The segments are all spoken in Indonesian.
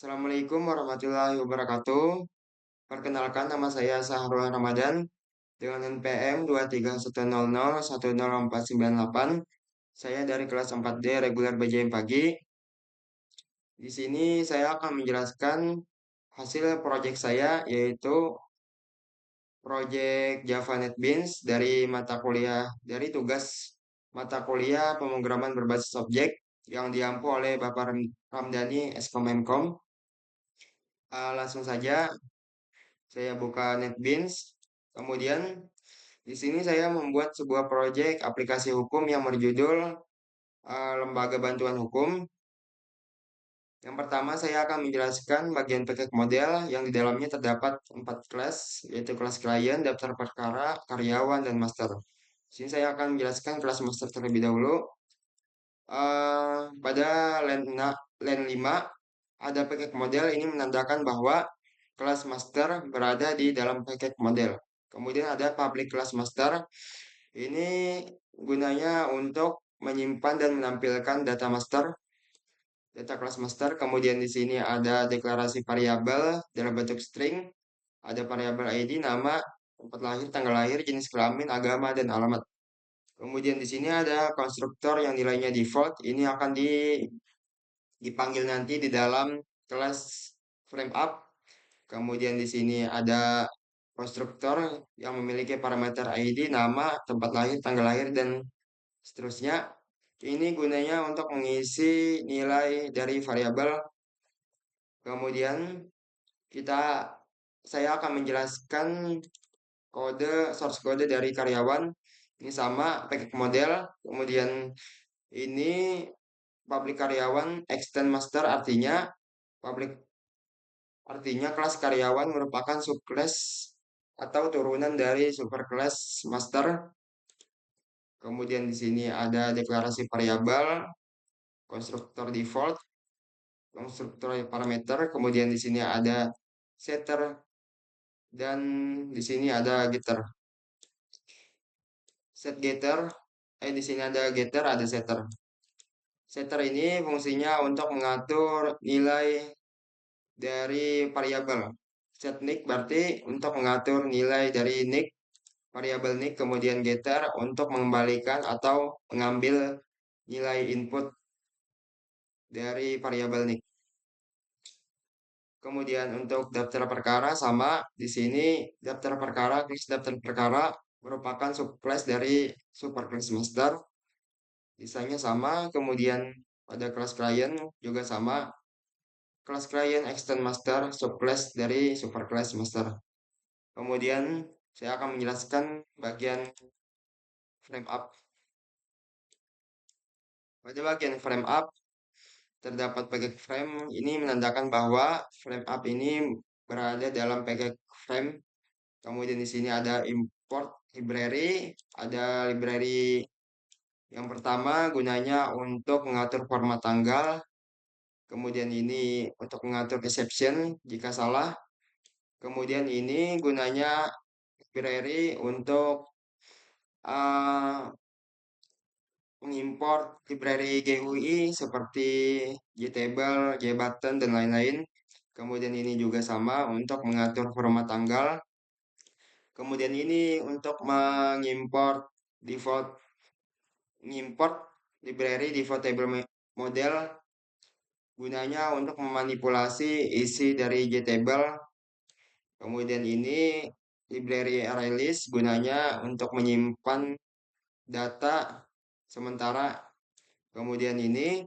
Assalamualaikum warahmatullahi wabarakatuh. Perkenalkan, nama saya Sahrul Ramadan dengan NPM 23100100498. Saya dari kelas 4D reguler BJM Pagi. Di sini saya akan menjelaskan hasil proyek saya, yaitu proyek Java NetBeans dari tugas mata kuliah pemrograman berbasis objek yang diampu oleh Bapak Ramdhani Eskom Emkom. Langsung saja saya buka NetBeans. Kemudian di sini saya membuat sebuah proyek aplikasi hukum yang berjudul Lembaga Bantuan Hukum. Yang pertama saya akan menjelaskan bagian paket model yang di dalamnya terdapat 4 kelas, yaitu kelas klien, daftar perkara, karyawan, dan master. Di sini saya akan menjelaskan kelas master terlebih dahulu. Pada line 5 ada paket model, ini menandakan bahwa kelas master berada di dalam paket model. Kemudian ada public class master. Ini gunanya untuk menyimpan dan menampilkan data master, data class master. Kemudian di sini ada deklarasi variabel dalam bentuk string, ada variabel ID, nama, tempat lahir, tanggal lahir, jenis kelamin, agama, dan alamat. Kemudian di sini ada konstruktor yang nilainya default. Ini akan dipanggil nanti di dalam kelas frame up. Kemudian di sini ada konstruktor yang memiliki parameter ID, nama, tempat lahir, tanggal lahir, dan seterusnya. Ini gunanya untuk mengisi nilai dari variabel. Kemudian kita saya akan menjelaskan source kode dari karyawan. Ini sama pakai model. Kemudian ini public karyawan extend master, public artinya kelas karyawan merupakan subclass atau turunan dari superclass master. Kemudian di sini ada deklarasi variabel, konstruktor default, konstruktor parameter, kemudian di sini ada setter, dan di sini ada getter. Di sini ada getter, ada setter. Setter ini fungsinya untuk mengatur nilai dari variabel. Set nick berarti untuk mengatur nilai dari nick, variabel nick, kemudian getter untuk mengembalikan atau mengambil nilai input dari variabel nick. Kemudian untuk daftar perkara sama, di sini kelas daftar perkara merupakan subclass dari superclass master. Desainnya sama, kemudian pada kelas klien juga sama. Kelas klien extend master subclass dari superclass master. Kemudian saya akan menjelaskan bagian frame up. Pada bagian frame up terdapat packet frame. Ini menandakan bahwa frame up ini berada dalam packet frame. Kemudian di sini ada import library, ada library yang pertama gunanya untuk mengatur format tanggal. Kemudian ini untuk mengatur exception jika salah. Kemudian ini gunanya library untuk uh, mengimport library GUI seperti JTable, JButton, dan lain-lain. Kemudian ini juga sama untuk mengatur format tanggal. Kemudian ini untuk mengimport library default table model, gunanya untuk memanipulasi isi dari JTable. Kemudian ini library ArrayList gunanya untuk menyimpan data sementara. Kemudian ini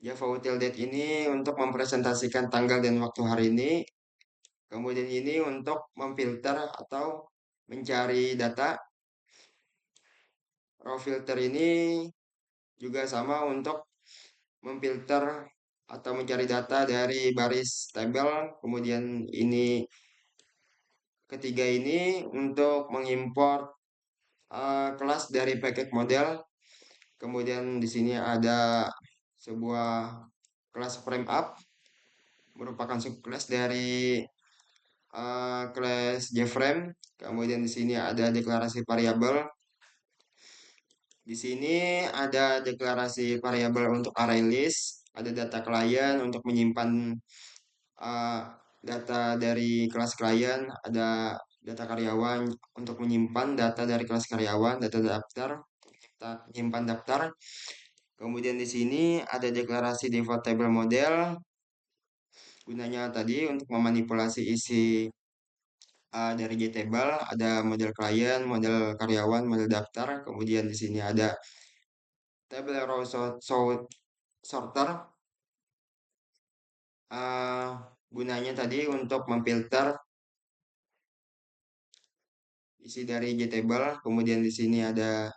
Java Util Date ini untuk mempresentasikan tanggal dan waktu hari ini. Kemudian ini untuk memfilter atau mencari data. Raw filter ini juga sama untuk memfilter atau mencari data dari baris tabel. Kemudian ini ketiga ini untuk mengimport kelas dari packet model. Kemudian di sini ada sebuah kelas frame up merupakan subclass dari kelas JFrame. Kemudian di sini ada deklarasi variabel. Di sini ada deklarasi variabel untuk array list. Ada data klien untuk menyimpan uh, data dari kelas klien, ada data karyawan untuk menyimpan data dari kelas karyawan, data daftar, kita menyimpan daftar. Kemudian di sini ada deklarasi default table model, gunanya tadi untuk memanipulasi isi dari JTable, ada model klien, model karyawan, model daftar. Kemudian di sini ada table row sorter, uh, gunanya tadi untuk memfilter isi dari JTable. Kemudian di sini ada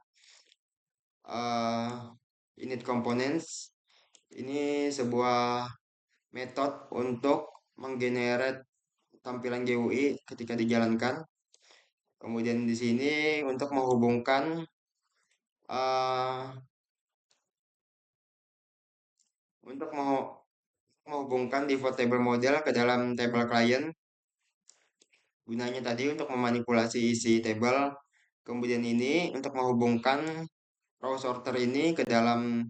uh, init components. Ini sebuah metode untuk menggenerate tampilan GUI ketika dijalankan. Kemudian di sini untuk menghubungkan uh, untuk menghubungkan default table model ke dalam table client. Gunanya tadi untuk memanipulasi isi table. Kemudian ini untuk menghubungkan row sorter ini ke dalam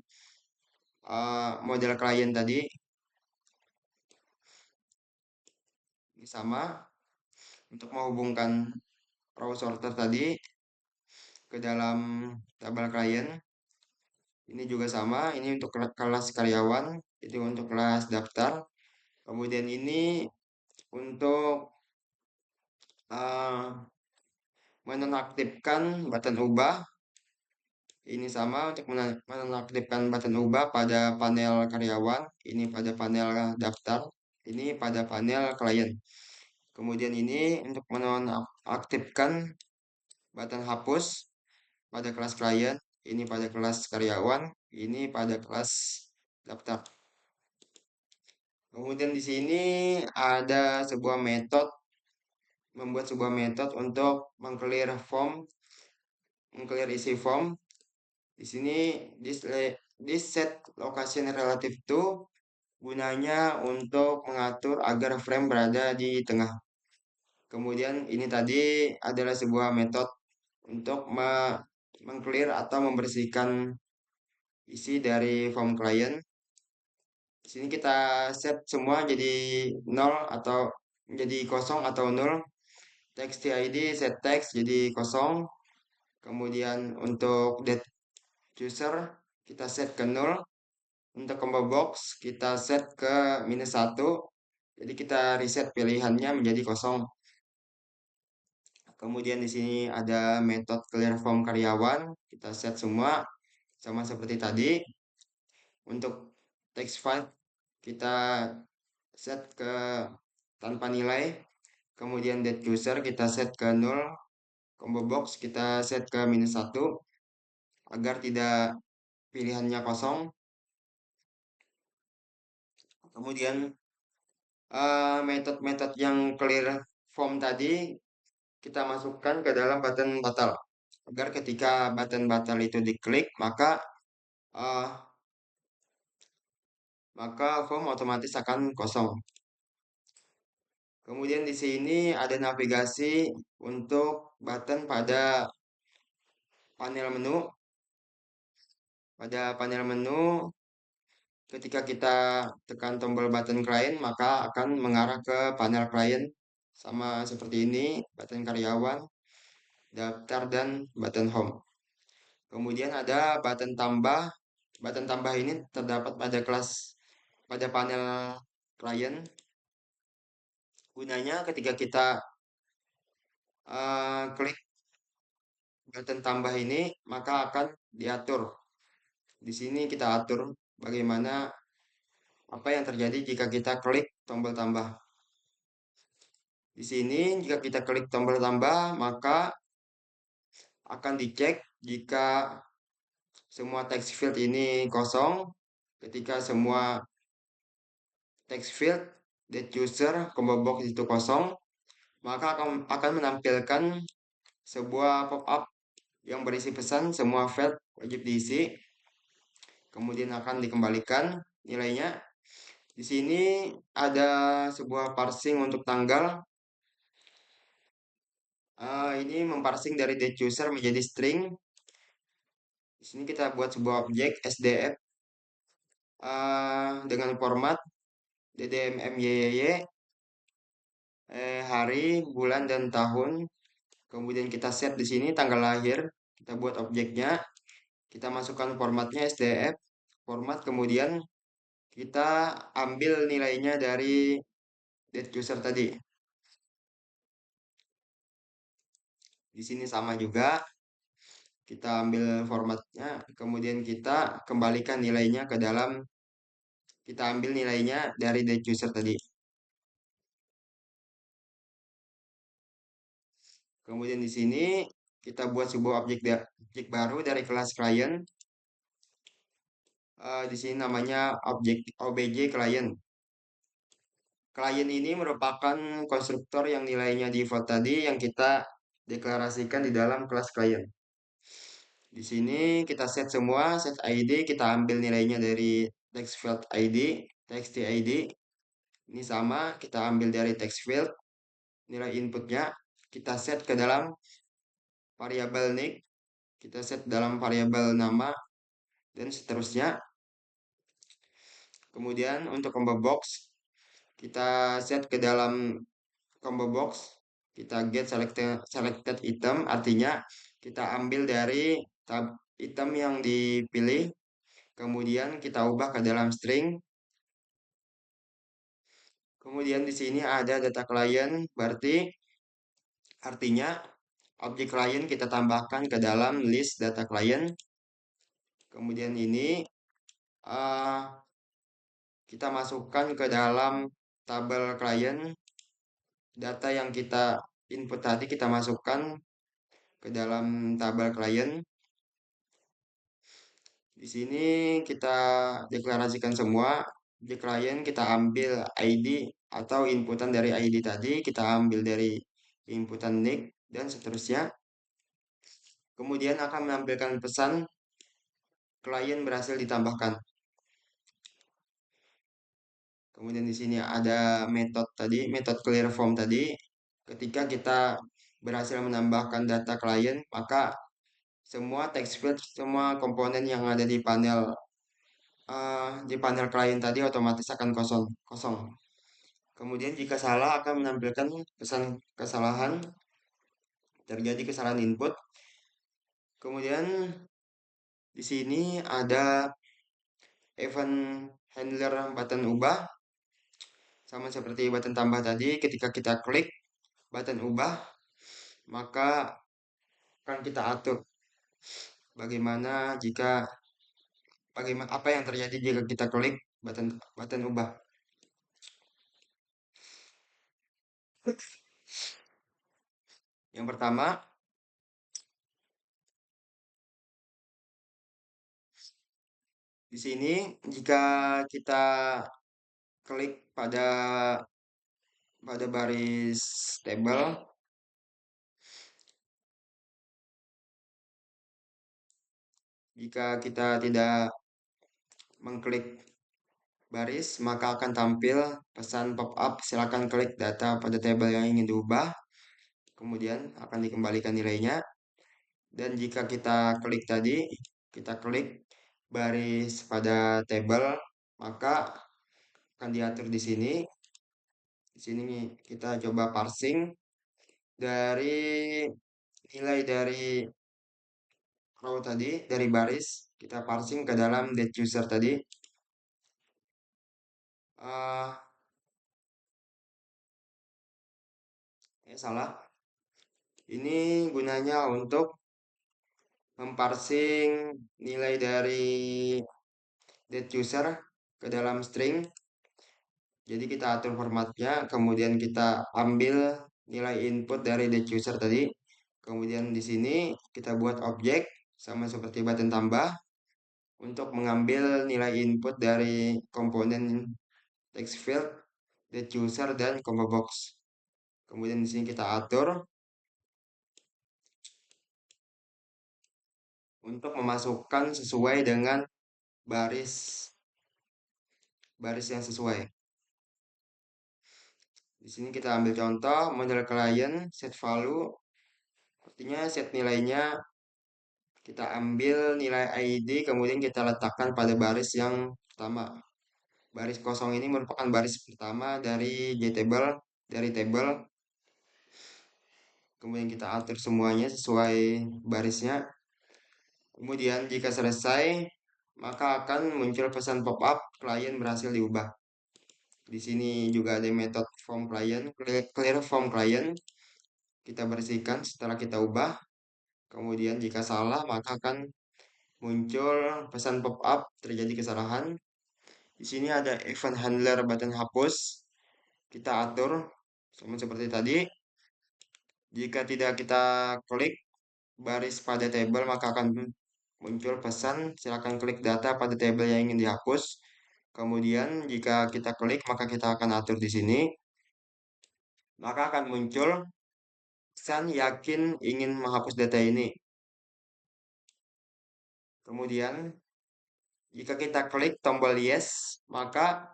model klien tadi. Ini sama untuk menghubungkan row sorter tadi ke dalam tabel klien. Ini juga sama, ini untuk kelas karyawan, itu untuk kelas daftar. Kemudian ini untuk uh, menonaktifkan button ubah. Ini sama untuk menonaktifkan button ubah pada panel karyawan, ini pada panel daftar, ini pada panel klien. Kemudian ini untuk menonaktifkan button hapus pada kelas klien, ini pada kelas karyawan, ini pada kelas daftar. Kemudian di sini ada sebuah metode, membuat sebuah metode untuk mengclear form, mengclear isi form. Di sini this set location relative to gunanya untuk mengatur agar frame berada di tengah. Kemudian ini tadi adalah sebuah metode untuk mengclear atau membersihkan isi dari form client. Di sini kita set semua jadi 0 atau menjadi kosong atau 0. Text TID set text jadi kosong. Kemudian untuk date user kita set ke 0. Untuk combo box kita set ke -1. Jadi kita reset pilihannya menjadi kosong. Kemudian di sini ada metode clear form karyawan. Kita set semua sama seperti tadi. Untuk text file kita set ke tanpa nilai. Kemudian date user kita set ke 0. Combo box kita set ke -1 agar tidak pilihannya kosong. Kemudian metode-metode yang clear form tadi kita masukkan ke dalam button batal agar ketika button batal itu diklik uh, maka form otomatis akan kosong. Kemudian di sini ada navigasi untuk button pada panel menu. Pada panel menu ketika kita tekan tombol button client maka akan mengarah ke panel client sama seperti ini, button karyawan, daftar dan button home. Kemudian ada button tambah. Button tambah ini terdapat pada pada panel client. Gunanya ketika kita klik button tambah ini maka akan diatur. Di sini kita atur bagaimana apa yang terjadi jika kita klik tombol tambah. Di sini jika kita klik tombol tambah maka akan dicek jika semua text field ini kosong. Ketika semua text field that user combo box itu kosong, maka akan menampilkan sebuah pop-up yang berisi pesan semua field wajib diisi. Kemudian akan dikembalikan nilainya. Di sini ada sebuah parsing untuk tanggal. Ini memparsing dari date user menjadi string. Di sini kita buat sebuah objek SDF dengan format DDMMYYY, hari, bulan, dan tahun. Kemudian kita set di sini tanggal lahir, kita buat objeknya, kita masukkan formatnya SDF, format, kemudian kita ambil nilainya dari date user tadi. Di sini sama juga, kita ambil formatnya, kemudian kita kembalikan nilainya ke dalam, kita ambil nilainya dari date user tadi. Kemudian di sini kita buat sebuah objek baru dari kelas client. Di sini namanya objek OBJ client. Klien ini merupakan konstruktor yang nilainya default tadi yang kita deklarasikan di dalam kelas klien. Di sini kita set semua, set ID, kita ambil nilainya dari text field ID, text ID. Ini sama, kita ambil dari text field, nilai inputnya, kita set ke dalam variabel nick, kita set dalam variabel nama, dan seterusnya. Kemudian untuk combo box, kita set ke dalam combo box, kita get selected item, artinya kita ambil dari tab item yang dipilih, kemudian kita ubah ke dalam string. Kemudian di sini ada data client, berarti artinya objek client kita tambahkan ke dalam list data client. Kemudian ini uh, kita masukkan ke dalam tabel client, data yang kita input tadi kita masukkan ke dalam tabel client. Di sini kita deklarasikan semua. Di klien kita ambil ID atau inputan dari ID tadi, kita ambil dari inputan nick, dan seterusnya. Kemudian akan menampilkan pesan klien berhasil ditambahkan. Kemudian di sini ada metode tadi, metode clear form tadi. Ketika kita berhasil menambahkan data klien, maka semua text field, semua komponen yang ada di panel klien tadi otomatis akan kosong. Kosong. Kemudian jika salah akan menampilkan pesan kesalahan, terjadi kesalahan input. Kemudian di sini ada event handler button ubah, sama seperti button tambah tadi. Ketika kita klik button ubah, maka akan kita atur bagaimana jika bagaimana apa yang terjadi jika kita klik button button ubah. Yang pertama, di sini jika kita klik pada baris tabel, jika kita tidak mengklik baris, maka akan tampil pesan pop-up silakan klik data pada tabel yang ingin diubah, kemudian akan dikembalikan nilainya. Dan jika kita klik tadi, kita klik baris pada tabel, maka akan diatur di sini. Di sini kita coba parsing dari nilai dari row tadi, dari baris, kita parsing ke dalam date user tadi. Uh, Salah. Ini gunanya untuk memparsing nilai dari date user ke dalam string. Jadi kita atur formatnya, kemudian kita ambil nilai input dari date user tadi. Kemudian di sini kita buat objek sama seperti button tambah untuk mengambil nilai input dari komponen text field, date user, dan combo box. Kemudian di sini kita atur untuk memasukkan sesuai dengan baris baris yang sesuai. Di sini kita ambil contoh model client set value, artinya set nilainya kita ambil nilai ID kemudian kita letakkan pada baris yang pertama. Baris kosong ini merupakan baris pertama dari JTable, dari table. Kemudian kita atur semuanya sesuai barisnya. Kemudian jika selesai, maka akan muncul pesan pop-up klien berhasil diubah. Di sini juga ada metode form client, clear form client. Kita bersihkan setelah kita ubah. Kemudian jika salah, maka akan muncul pesan pop-up terjadi kesalahan. Di sini ada event handler button hapus. Kita atur sama seperti tadi. Jika tidak kita klik baris pada table, maka akan muncul pesan silakan klik data pada table yang ingin dihapus. Kemudian jika kita klik, maka kita akan atur di sini. Maka akan muncul pesan yakin ingin menghapus data ini. Kemudian jika kita klik tombol yes, maka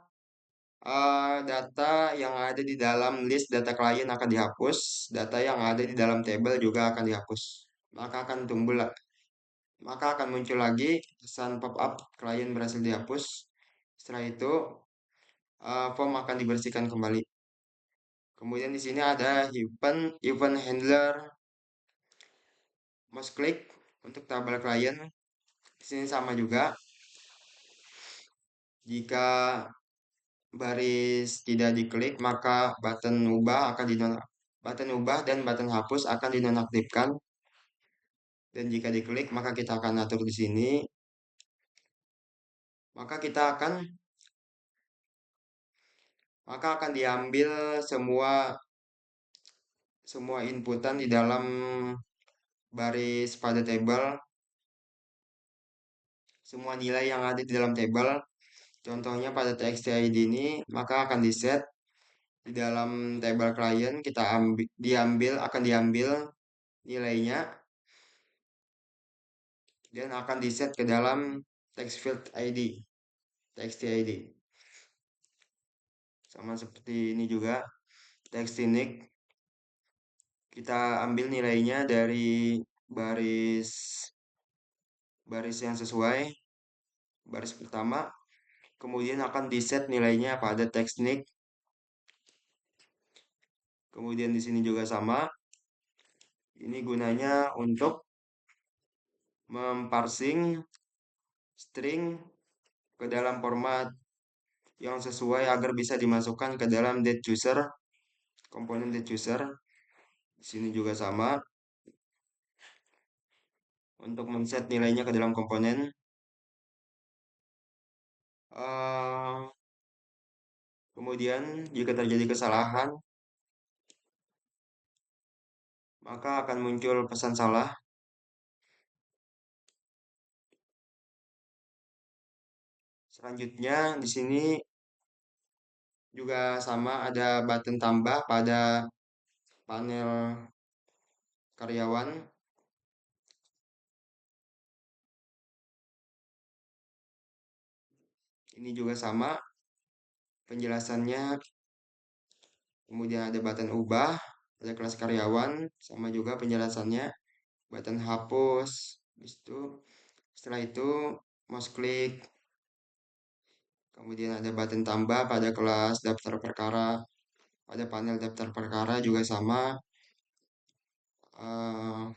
data yang ada di dalam list data klien akan dihapus, data yang ada di dalam table juga akan dihapus. Maka akan maka akan muncul lagi pesan pop-up klien berhasil dihapus. Setelah itu form akan dibersihkan kembali. Kemudian di sini ada event handler mouse click untuk tabel klien. Di sini sama juga. Jika baris tidak diklik, maka button ubah dan button hapus akan dinonaktifkan. Dan jika diklik, maka kita akan atur di sini. Maka kita akan diambil semua inputan di dalam baris pada table, semua nilai yang ada di dalam table. Contohnya pada txt id ini, maka akan di set di dalam table client, akan diambil nilainya dan akan di set ke dalam text field id, txt id. Sama seperti ini juga text unique, kita ambil nilainya dari baris baris yang sesuai, baris pertama, kemudian akan di set nilainya pada text nick. Kemudian di sini juga sama. Ini gunanya untuk memparsing string ke dalam format yang sesuai agar bisa dimasukkan ke dalam date komponen date user. Di sini juga sama untuk men-set nilainya ke dalam komponen. Kemudian jika terjadi kesalahan, maka akan muncul pesan salah. Selanjutnya di sini juga sama, ada button tambah pada panel karyawan. Ini juga sama penjelasannya. Kemudian ada button ubah, ada kelas karyawan, sama juga penjelasannya. Button hapus, setelah itu mouse klik. Kemudian ada button tambah pada kelas daftar perkara, pada panel daftar perkara juga sama. Eh,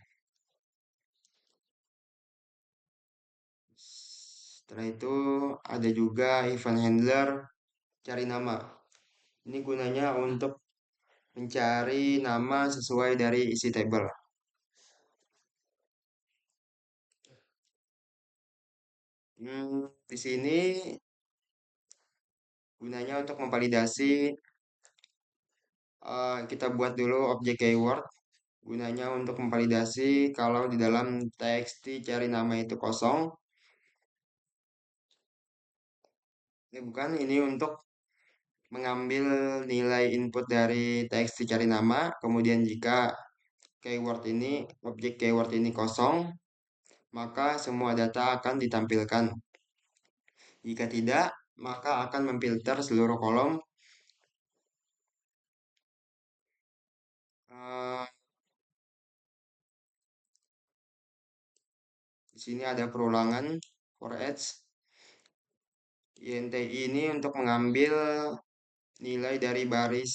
Setelah itu ada juga event handler cari nama. Ini gunanya untuk mencari nama sesuai dari isi table. Di sini gunanya untuk memvalidasi. Kita buat dulu objek keyword. Gunanya untuk memvalidasi kalau di dalam txt cari nama itu kosong. Ini bukan, ini untuk mengambil nilai input dari txt cari nama. Kemudian jika objek keyword ini kosong, maka semua data akan ditampilkan. Jika tidak, maka akan memfilter seluruh kolom. Eh, di sini ada perulangan for each. INTI ini untuk mengambil nilai dari baris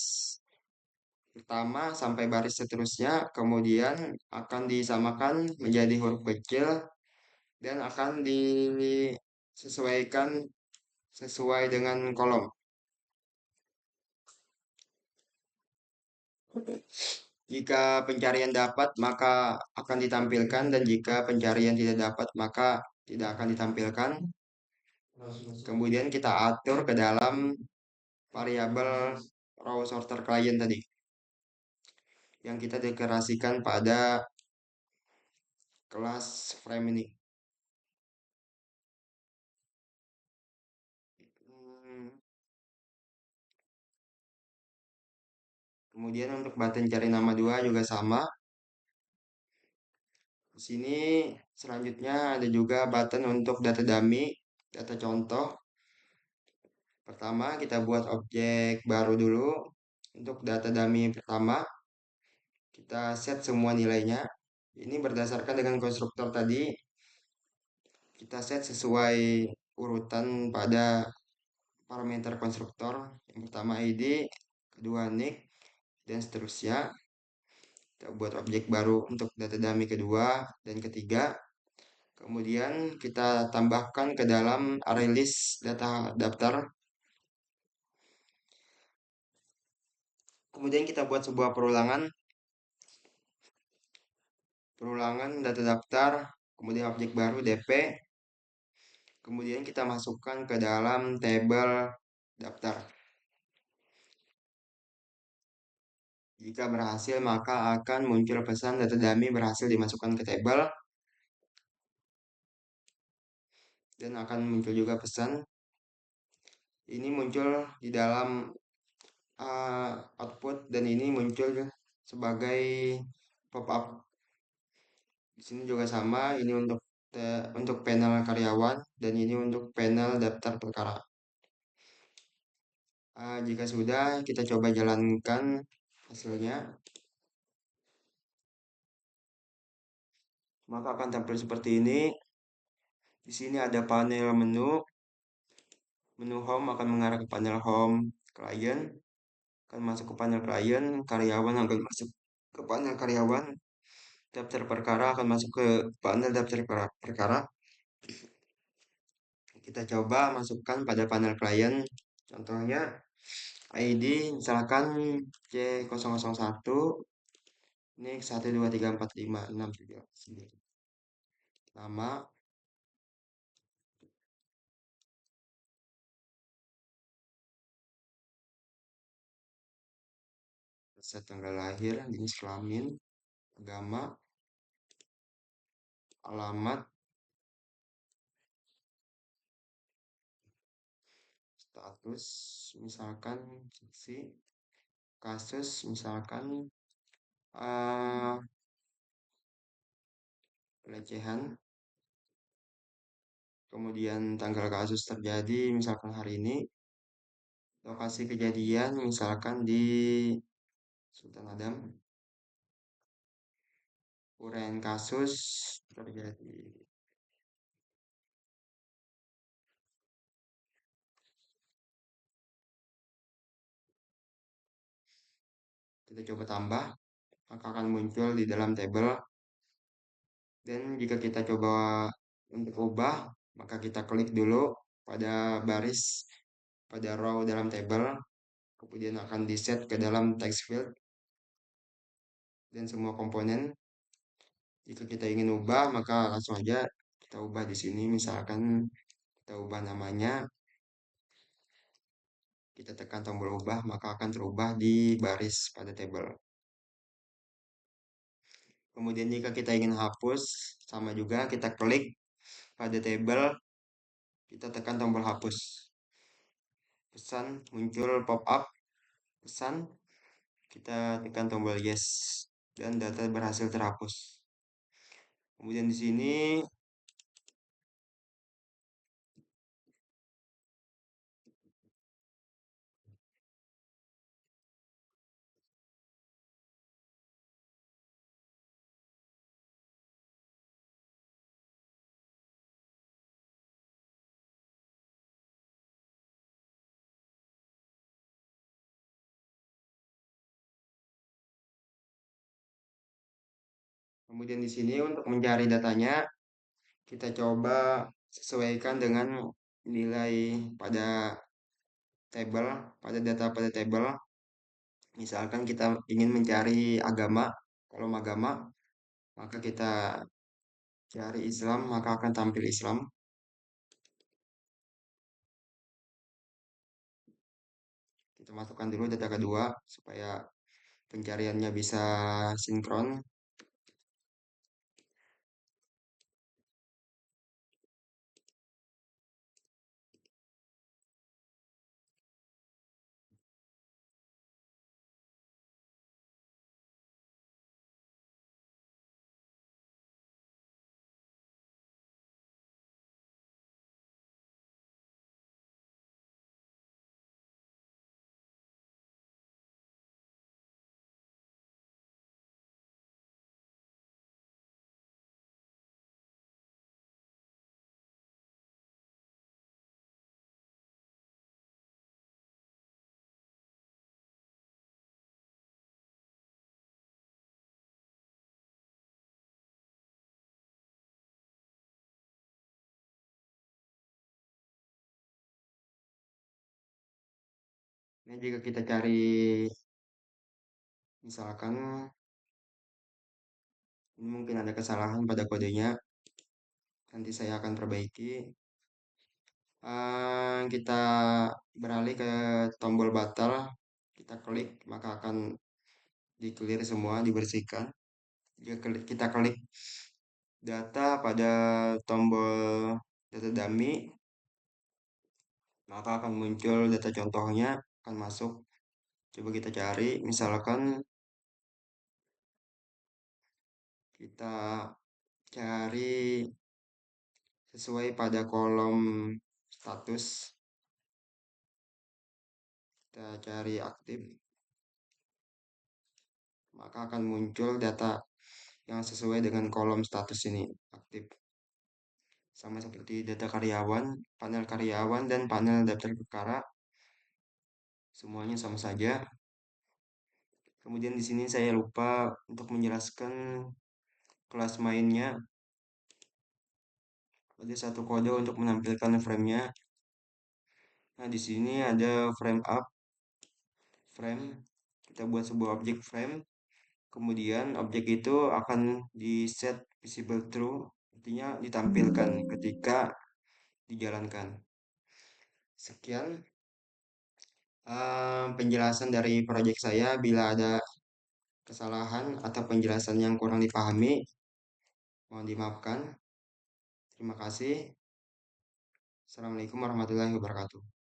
pertama sampai baris seterusnya, kemudian akan disamakan menjadi huruf kecil dan akan disesuaikan sesuai dengan kolom. Jika pencarian dapat, maka akan ditampilkan, dan jika pencarian tidak dapat, maka tidak akan ditampilkan. Kemudian kita atur ke dalam variabel row sorter client tadi, yang kita deklarasikan pada kelas frame ini. Hmm, Kemudian untuk button cari nama 2 juga sama. Di sini selanjutnya ada juga button untuk data dummy, data contoh. Pertama kita buat objek baru dulu. Untuk data dummy pertama, kita set semua nilainya. Ini berdasarkan dengan konstruktor tadi, kita set sesuai urutan pada parameter konstruktor. Yang pertama ID, kedua nick, dan seterusnya. Kita buat objek baru untuk data dummy kedua dan ketiga. Kemudian kita tambahkan ke dalam array list data daftar. Kemudian kita buat sebuah perulangan data daftar, kemudian objek baru DP. Kemudian kita masukkan ke dalam tabel daftar. Jika berhasil, maka akan muncul pesan data dummy berhasil dimasukkan ke tabel. Dan akan muncul juga pesan ini muncul di dalam output, dan ini muncul sebagai pop-up. Di sini juga sama, ini untuk panel karyawan dan ini untuk panel daftar perkara. Jika sudah, kita coba jalankan hasilnya. Maka akan tampil seperti ini. Di sini ada panel menu. Menu home akan mengarah ke panel home client, akan masuk ke panel client, karyawan akan masuk ke panel karyawan, daftar perkara akan masuk ke panel daftar perkara. Kita coba masukkan pada panel client. Contohnya ID misalkan C001, ini 1234567. Nama, set tanggal lahir, jenis kelamin, agama, alamat, status misalkan saksi, kasus misalkan pelecehan, kemudian tanggal kasus terjadi misalkan hari ini, lokasi kejadian misalkan di Sultan Adam, uraian kasus terjadi. Kita coba tambah, maka akan muncul di dalam tabel. Dan jika kita coba untuk ubah, maka kita klik dulu pada baris, pada row dalam tabel, kemudian akan di set ke dalam text field dan semua komponen. Jika kita ingin ubah, maka langsung aja kita ubah di sini. Misalkan kita ubah namanya, kita tekan tombol ubah, maka akan terubah di baris pada tabel. Kemudian jika kita ingin hapus, sama juga kita klik pada tabel, kita tekan tombol hapus. Pesan muncul pop-up pesan, kita tekan tombol yes dan data berhasil terhapus. Kemudian di sini Kemudian di sini untuk mencari datanya, kita coba sesuaikan dengan nilai pada tabel, pada data pada tabel. Misalkan kita ingin mencari agama, kolom agama, maka kita cari Islam, maka akan tampil Islam. Kita masukkan dulu data kedua supaya pencariannya bisa sinkron. Ini jika kita cari, misalkan ini mungkin ada kesalahan pada kodenya, nanti saya akan perbaiki. Kita beralih ke tombol batal, kita klik, maka akan di clear semua, dibersihkan. Jika kita klik data pada tombol data dummy, maka akan muncul data contohnya, akan masuk. Coba kita cari, misalkan kita cari sesuai pada kolom status, kita cari aktif, maka akan muncul data yang sesuai dengan kolom status ini, aktif. Sama seperti data karyawan, dan panel daftar perkara, semuanya sama saja. Kemudian di sini saya lupa untuk menjelaskan kelas mainnya. Ada satu kode untuk menampilkan frame-nya. Nah, di sini ada frame up, frame. Kita buat sebuah objek frame. Kemudian objek itu akan di set visible true, artinya ditampilkan ketika dijalankan. Sekian penjelasan dari proyek saya. Bila ada kesalahan atau penjelasan yang kurang dipahami, mohon dimaafkan. Terima kasih. Assalamualaikum warahmatullahi wabarakatuh.